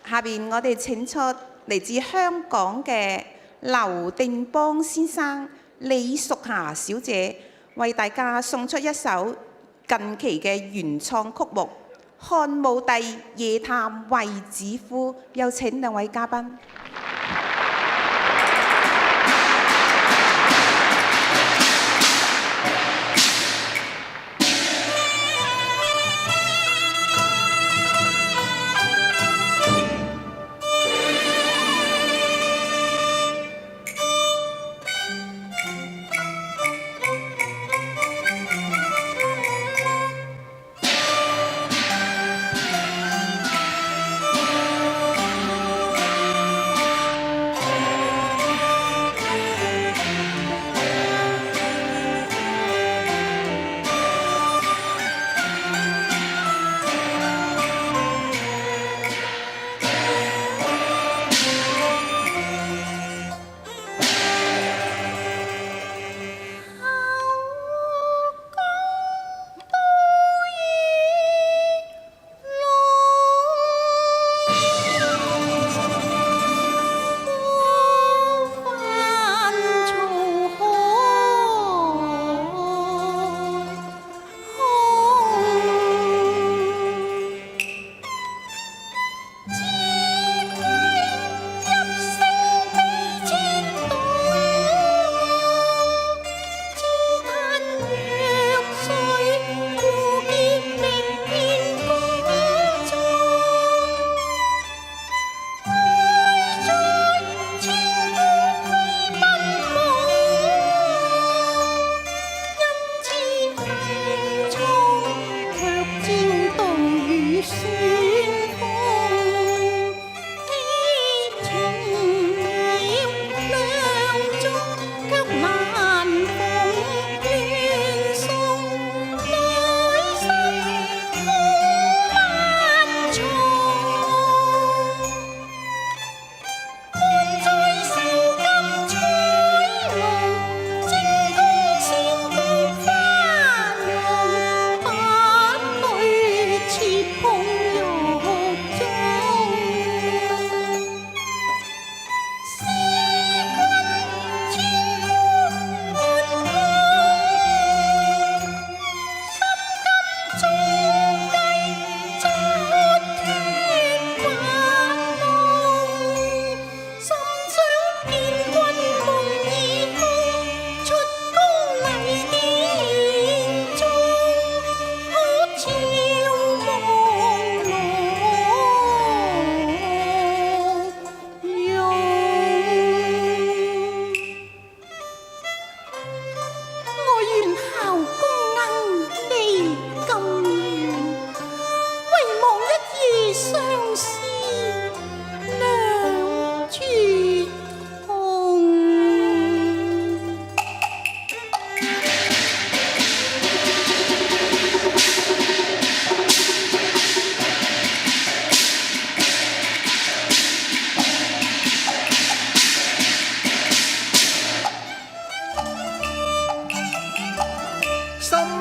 下邊我哋請出嚟自香港嘅劉定邦先生、李淑霞小姐，為大家送出一首近期嘅原創曲目《漢武帝夜探衛子夫》，有請兩位嘉賓。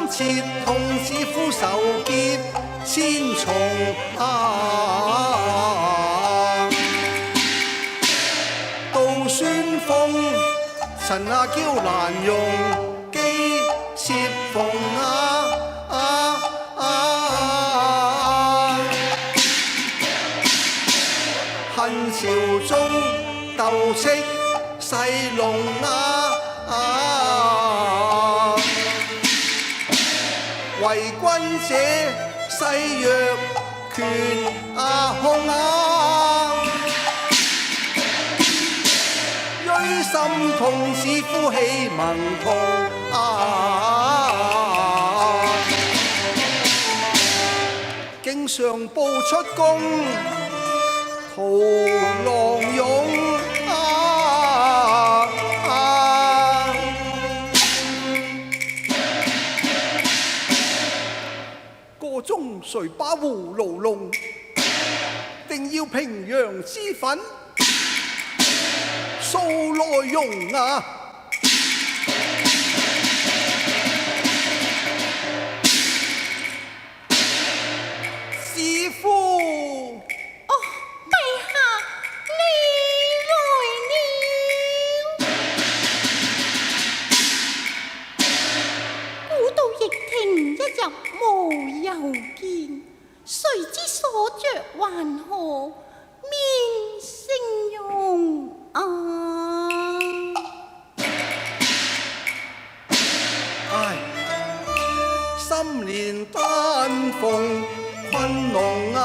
切同子夫仇結千重杜宣鳳陳阿嬌難容機切縫恨朝中鬥斥細龍為君者誓若權控銳心同子夫氣盟同經常報出宮屠狼勇個中誰把葫蘆弄，定要平陽之粉素來容子夫。哦，帝還何面形容啊？唉，心連丹鳳昆龍瓦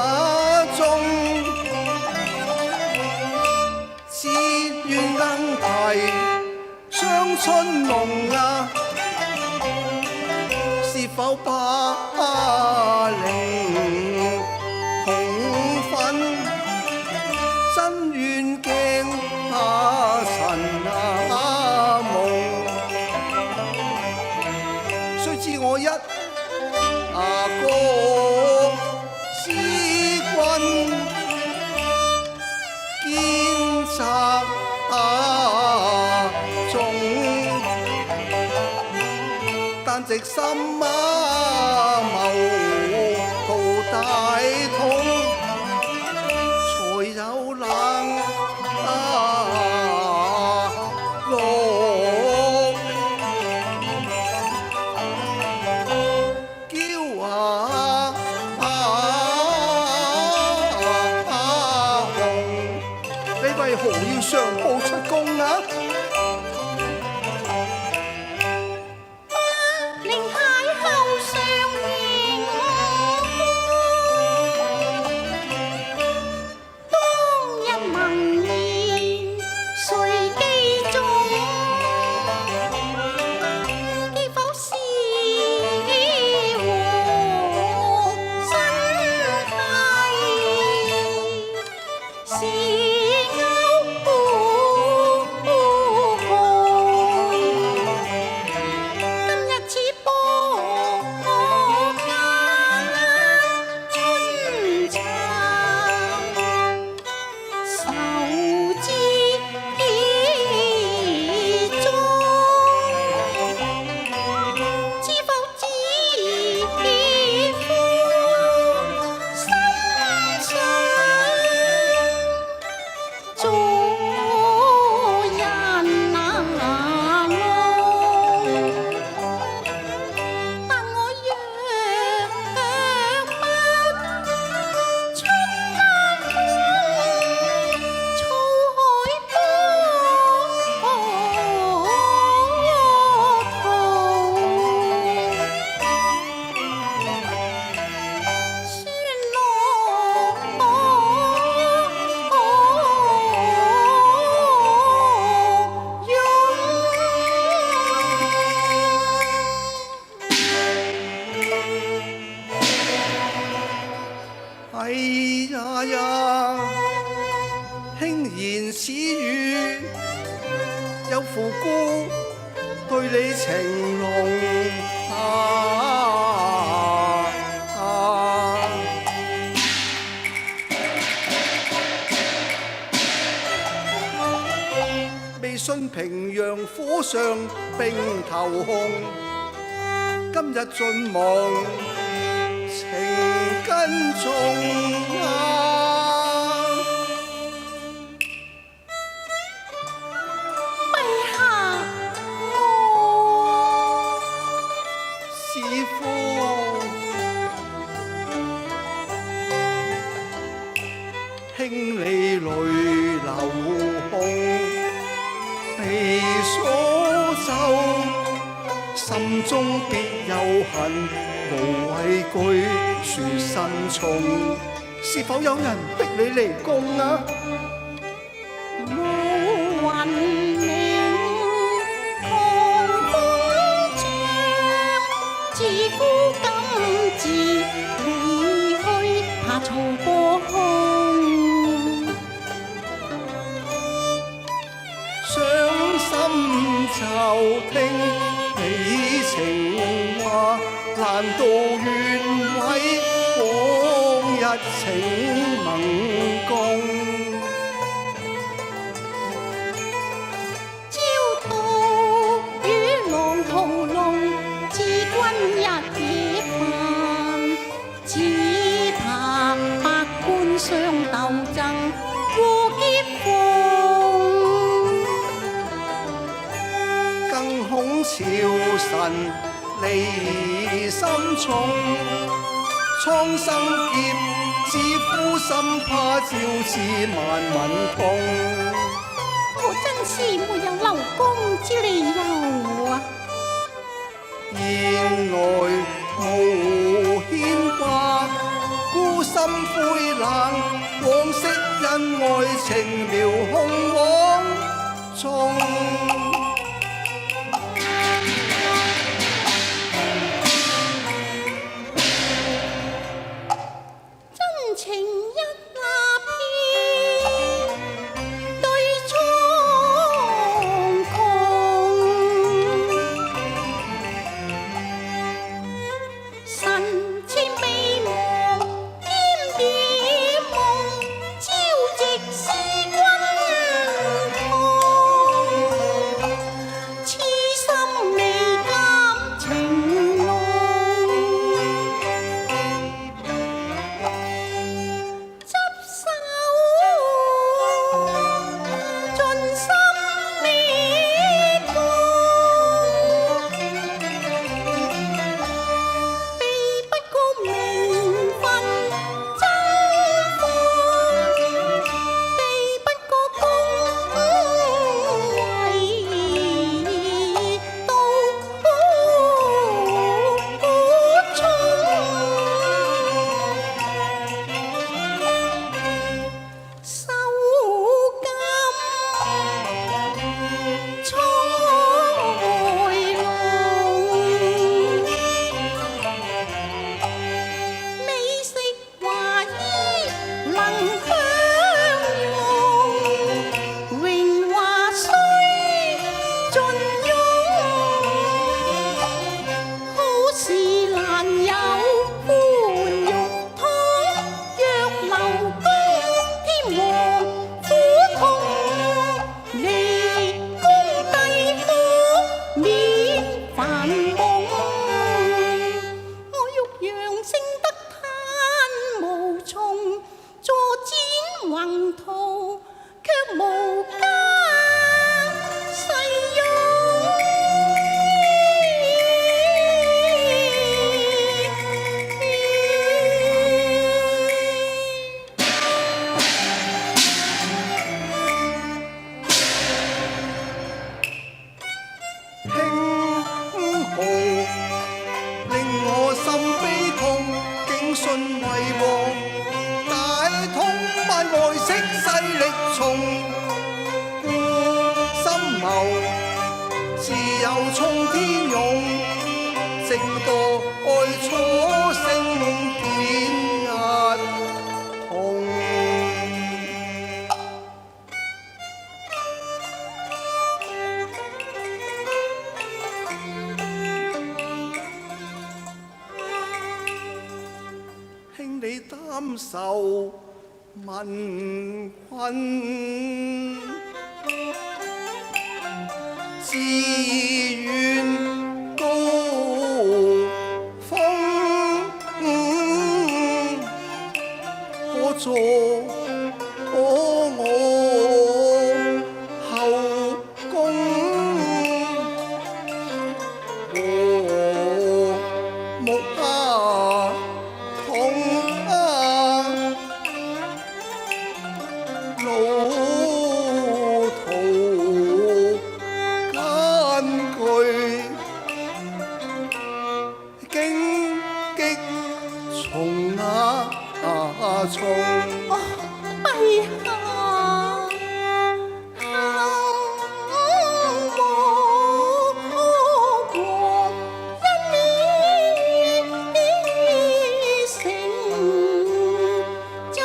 中，只願更替雙春濃啊，是否把令紅粉真願驚怕塵夢？雖知我一國之君，堅策重，但直心謀圖大統，才有冷落驕雄。你為何要上報出宮啊？令太后上迎，當日盟言誰記中？記否是和身體？是哎呀呀，輕言此語，有父姑對你情濃未信平陽火上並頭紅，今日盡忘情根重陛下，我是父兄你淚流紅，被所咒，心中別有恨，無畏懼殊慎重。是否有人逼你離宮啊？無雲明，狂風張，自負今自離去，怕曹過空。傷心就聽你情話，難道願毀往日情盟共？朝到與狼屠龍，自君日夜飯，只怕百官相鬥爭，過劫逢。更恐朝臣離心重，蒼生劫，只苦心怕朝刺萬民痛。我真是沒有留功之理由啊！原來無牽掛，孤心灰冷，往昔恩愛情苗紅往中。真情一那片，對蒼穹，神似美夢兼點夢，朝夕思君痛，痴心未減情濃。執手盡心滅共，避不過名分爭鋒，避不過功位都重。收金彩龍，美食華衣能享用，榮華雖盡擁，好事難有歡玉湯，若留功添王苦痛，離宮帝可免煩夢。我欲揚升得嘆無從，坐展宏圖卻無家世興號令我心悲痛，警訊為王，大通班外戚勢力重，故心謀自有衝天勇，正多愛楚聲典壓痛。兄你擔受民困，自願高峰，可助我後宮，和睦同路途艱巨，荊棘叢叢。陛下，幸我國因你成責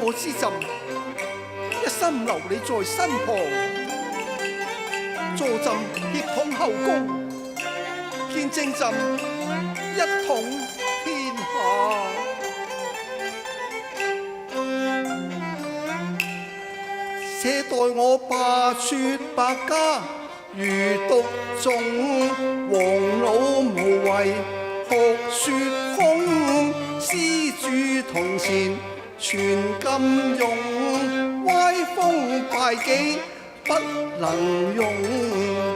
我之朕一心留你在身旁，助朕協統後宮，見證朕一統天下。且待我罷黜百家，如獨眾黃老無為，學說空，施主同前，全禁用，歪風敗己不能用。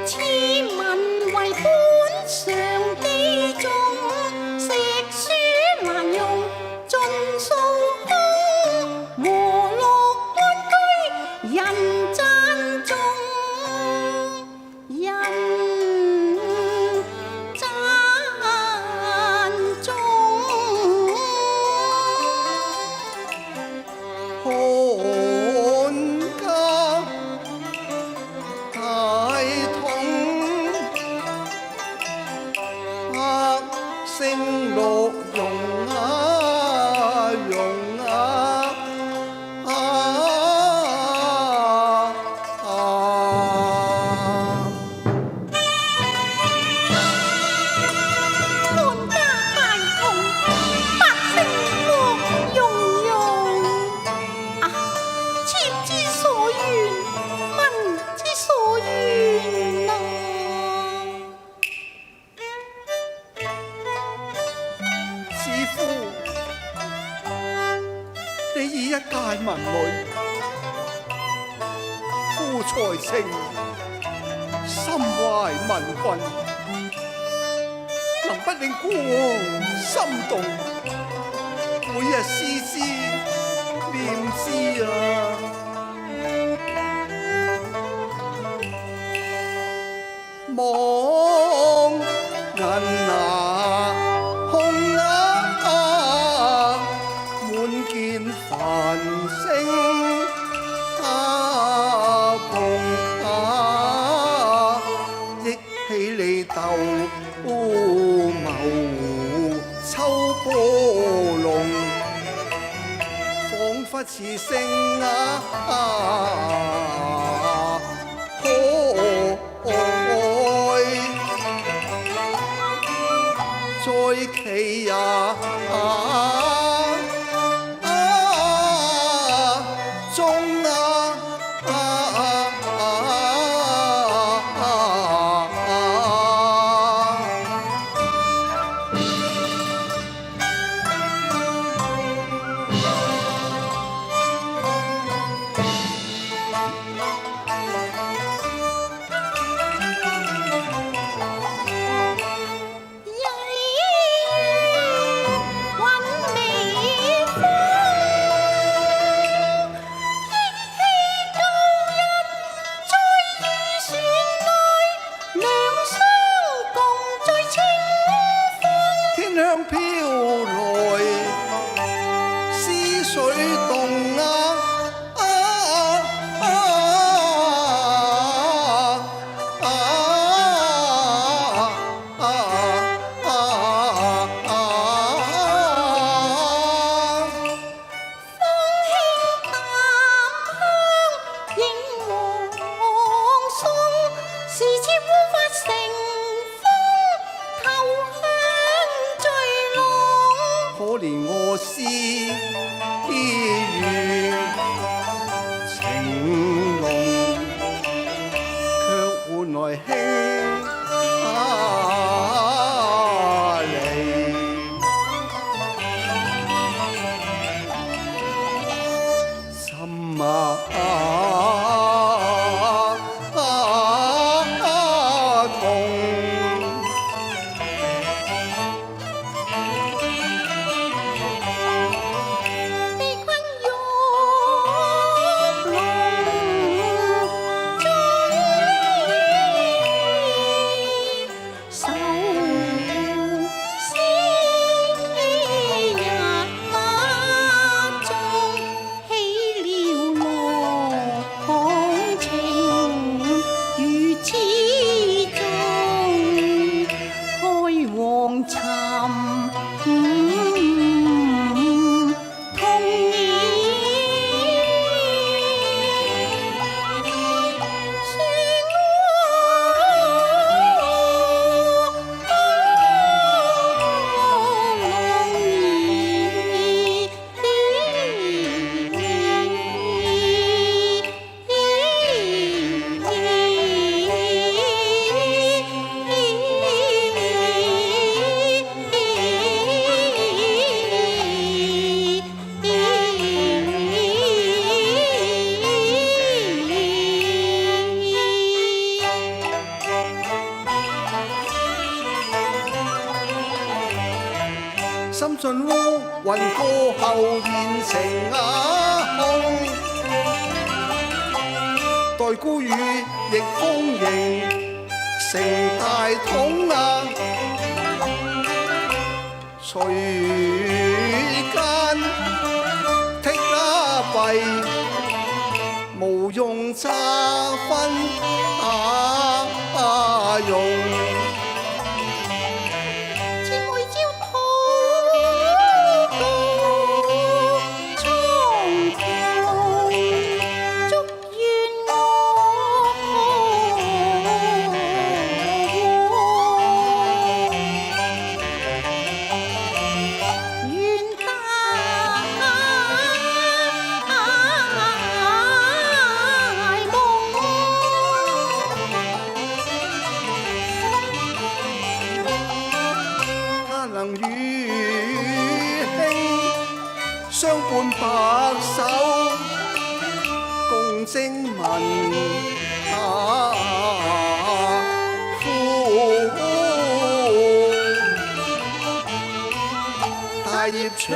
此文為本上記中，石書難用盡數空，和樂安居人讚頌，人讚頌。看家大統，百姓樂融啊融啊看家大同，百姓樂融融。啊，妾之所願，民之所願啊！子夫，你以一介文女，夫才情，心懷民憤，能不令孤王心動，每日思之念之啊！望銀牙紅啊，滿見繁星蓬憶起你鬥謀秋波龍，彷彿似星可愛，在其也中飄來思水動可憐我思如情濃，卻換來輕離。心雲過後現成空，待孤雨亦豐盈成大統隨間剔弊，無用差分用。能與兄相伴白首，共征民夫，大業長。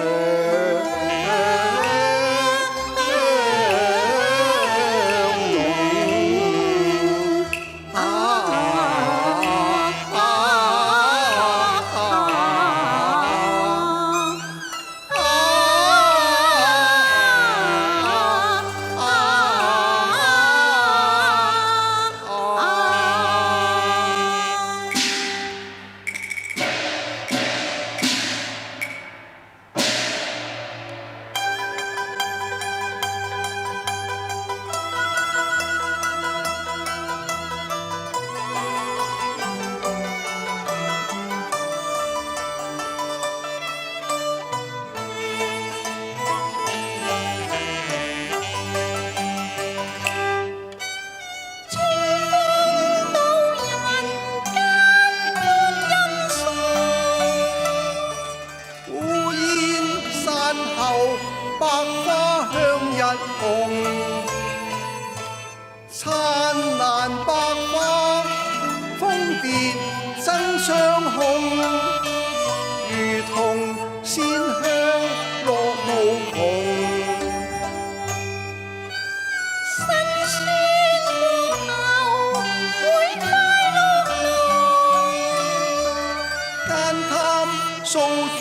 百花香日紅，燦爛百花，蜂蝶爭相控，如同鮮香落無窮。辛酸過後會快樂來，間貪掃盡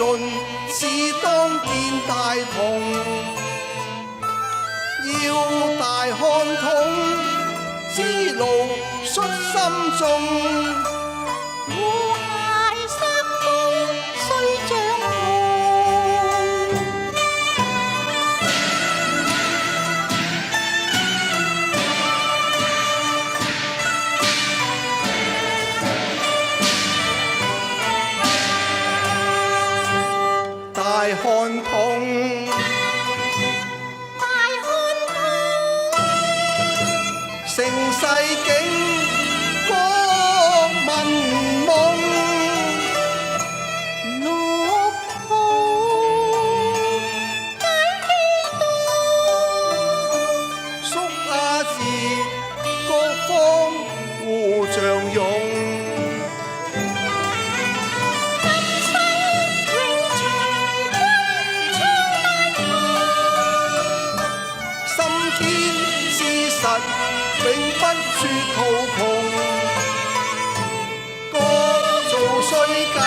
只當見大同，要大看統，知路率心中，和諧三公須掌控。大看統，盛世景，國民夢，綠袍解氣動，叔亞字各方互相擁。永不說途窮，各做雖假。